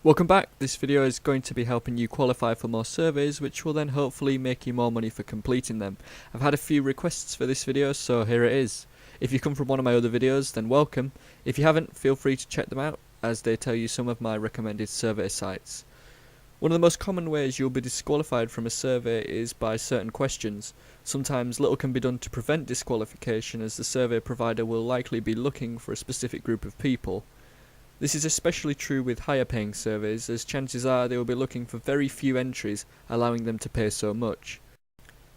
Welcome back. This video is going to be helping you qualify for more surveys, which will then hopefully make you more money for completing them. I've had a few requests for this video, so here it is. If you come from one of my other videos, then welcome. If you haven't, feel free to check them out, as they tell you some of my recommended survey sites. One of the most common ways you'll be disqualified from a survey is by certain questions. Sometimes little can be done to prevent disqualification, as the survey provider will likely be looking for a specific group of people. This is especially true with higher paying surveys, as chances are they will be looking for very few entries, allowing them to pay so much.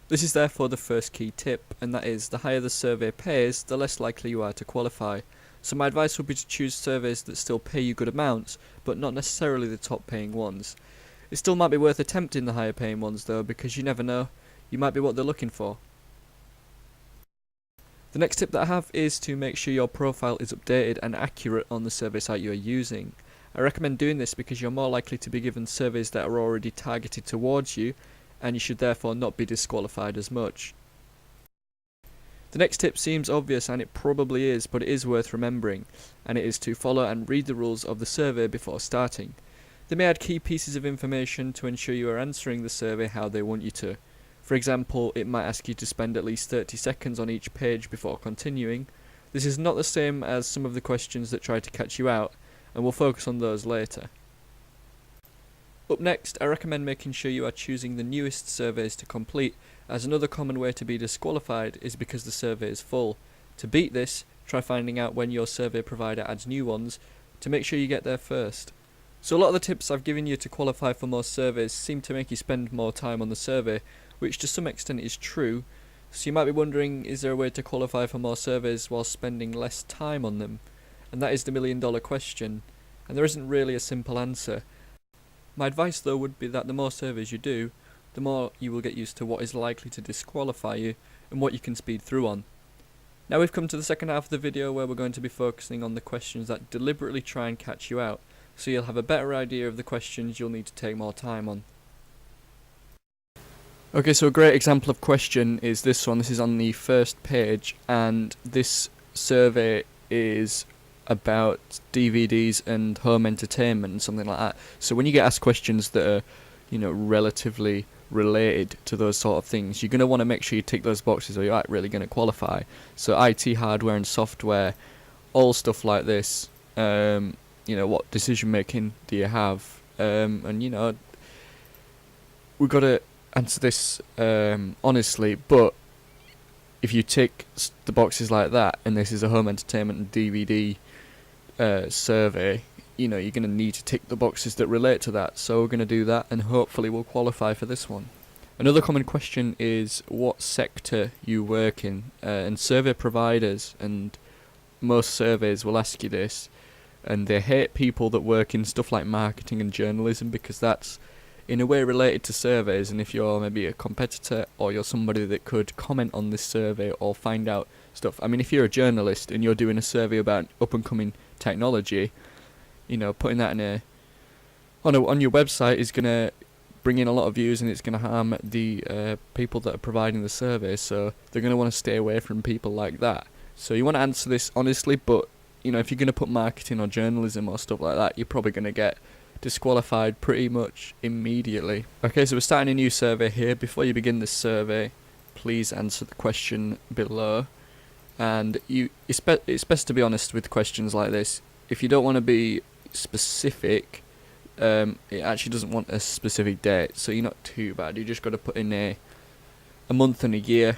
This is therefore the first key tip, and that is, the higher the survey pays, the less likely you are to qualify. So my advice would be to choose surveys that still pay you good amounts, but not necessarily the top paying ones. It still might be worth attempting the higher paying ones though, because you never know, you might be what they're looking for. The next tip that I have is to make sure your profile is updated and accurate on the survey site you are using. I recommend doing this because you're more likely to be given surveys that are already targeted towards you, and you should therefore not be disqualified as much. The next tip seems obvious, and it probably is, but it is worth remembering, and it is to follow and read the rules of the survey before starting. They may add key pieces of information to ensure you are answering the survey how they want you to. For example, it might ask you to spend at least 30 seconds on each page before continuing. This is not the same as some of the questions that try to catch you out, and we'll focus on those later. Up next, I recommend making sure you are choosing the newest surveys to complete, as another common way to be disqualified is because the survey is full. To beat this, try finding out when your survey provider adds new ones, to make sure you get there first. So a lot of the tips I've given you to qualify for more surveys seem to make you spend more time on the survey, which to some extent is true. So you might be wondering, is there a way to qualify for more surveys while spending less time on them? And that is the million-dollar question, and there isn't really a simple answer. My advice though would be that the more surveys you do, the more you will get used to what is likely to disqualify you and what you can speed through on. Now we've come to the second half of the video, where we're going to be focusing on the questions that deliberately try and catch you out, so you'll have a better idea of the questions you'll need to take more time on. Okay, so a great example of question is this one. This is on the first page, and this survey is about DVDs and home entertainment and something like that. So when you get asked questions that are, relatively related to those sort of things, you're going to want to make sure you tick those boxes or you're not really going to qualify. So IT hardware and software, all stuff like this, what decision making do you have? We've got to answer this honestly, but if you tick the boxes like that, and this is a home entertainment and DVD survey, you're going to need to tick the boxes that relate to that. So we're going to do that, and hopefully we'll qualify for this one. Another common question is what sector you work in, and survey providers and most surveys will ask you this, and they hate people that work in stuff like marketing and journalism, because that's in a way related to surveys, and if you're maybe a competitor or you're somebody that could comment on this survey or find out stuff. I mean, if you're a journalist and you're doing a survey about up and coming technology, putting that on your website is going to bring in a lot of views, and it's going to harm the people that are providing the survey, so they're going to want to stay away from people like that. So you want to answer this honestly, but if you're going to put marketing or journalism or stuff like that, you're probably going to get disqualified pretty much immediately. Okay, so we're starting a new survey here. Before you begin this survey, please answer the question below, and it's best to be honest with questions like this. If you don't want to be specific, it actually doesn't want a specific date, so you're not too bad. You just got to put in a month and a year,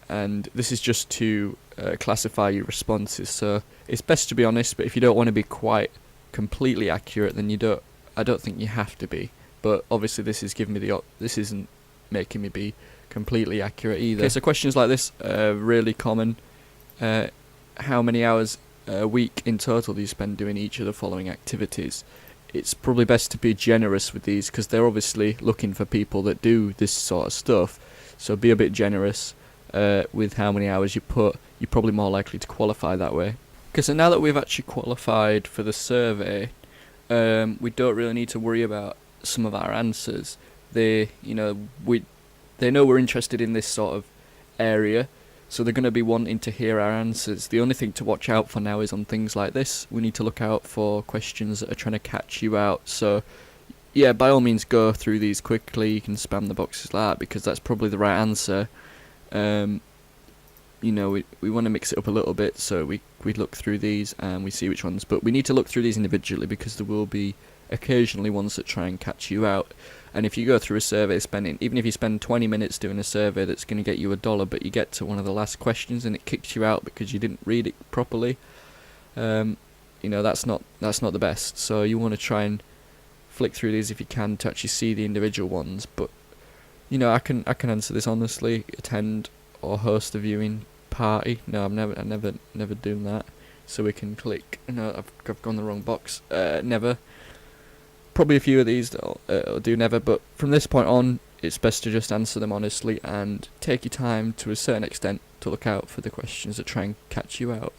and this is just to classify your responses. So it's best to be honest, but if you don't want to be quite completely accurate, then I don't think you have to be. But obviously this is giving me this isn't making me be completely accurate either. Okay, so questions like this are really common. How many hours a week in total do you spend doing each of the following activities? It's probably best to be generous with these, because they're obviously looking for people that do this sort of stuff, so be a bit generous with how many hours you put. You're probably more likely to qualify that way. Okay, so now that we've actually qualified for the survey, we don't really need to worry about some of our answers. They know we're interested in this sort of area, so they're going to be wanting to hear our answers. The only thing to watch out for now is on things like this. We need to look out for questions that are trying to catch you out. So yeah, by all means go through these quickly. You can spam the boxes like that because that's probably the right answer. You know, we want to mix it up a little bit, so we look through these and we see which ones, but we need to look through these individually because there will be occasionally ones that try and catch you out. And if you go through a survey even if you spend 20 minutes doing a survey that's going to get you $1, but you get to one of the last questions and it kicks you out because you didn't read it properly, you know, that's not the best. So you want to try and flick through these if you can to actually see the individual ones. But you know, I can answer this honestly. Attend or host a viewing party. No, I never doing that. So we can click. No, I've gone the wrong box. Never. Probably a few of these that'll do never, but from this point on, it's best to just answer them honestly and take your time to a certain extent to look out for the questions that try and catch you out.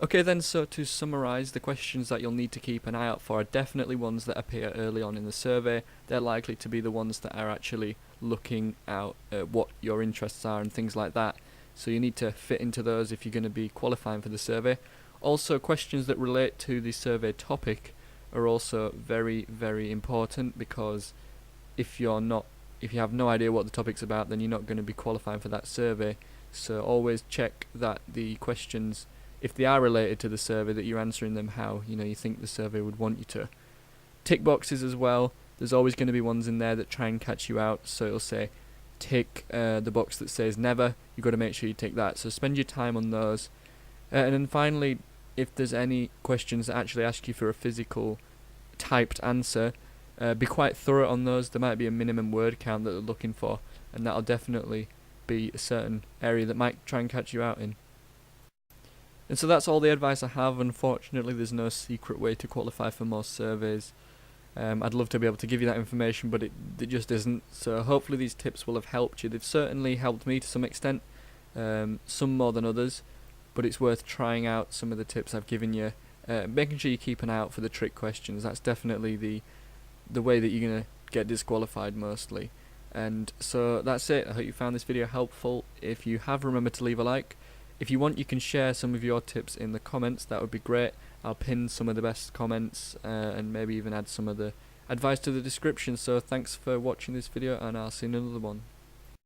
Okay then, so to summarise, the questions that you'll need to keep an eye out for are definitely ones that appear early on in the survey. They're likely to be the ones that are actually looking out at what your interests are and things like that. So you need to fit into those if you're going to be qualifying for the survey. Also, questions that relate to the survey topic are also very, very important, because if you have no idea what the topic's about, then you're not going to be qualifying for that survey. So always check that the questions, if they are related to the survey, that you're answering them how you think the survey would want you to. Tick boxes as well. There's always going to be ones in there that try and catch you out. So it'll say tick the box that says never. You've got to make sure you tick that. So spend your time on those. And then finally, if there's any questions that actually ask you for a physical typed answer, be quite thorough on those. There might be a minimum word count that they're looking for, and that'll definitely be a certain area that might try and catch you out in. And so that's all the advice I have. Unfortunately, there's no secret way to qualify for most surveys. I'd love to be able to give you that information, but it just isn't. So hopefully these tips will have helped you. They've certainly helped me to some extent, some more than others, but it's worth trying out some of the tips I've given you. Making sure you keep an eye out for the trick questions. That's definitely the way that you're going to get disqualified mostly. And so that's it. I hope you found this video helpful. If you have, remember to leave a like. If you want, you can share some of your tips in the comments. That would be great. I'll pin some of the best comments and maybe even add some of the advice to the description. So thanks for watching this video, and I'll see you in another one.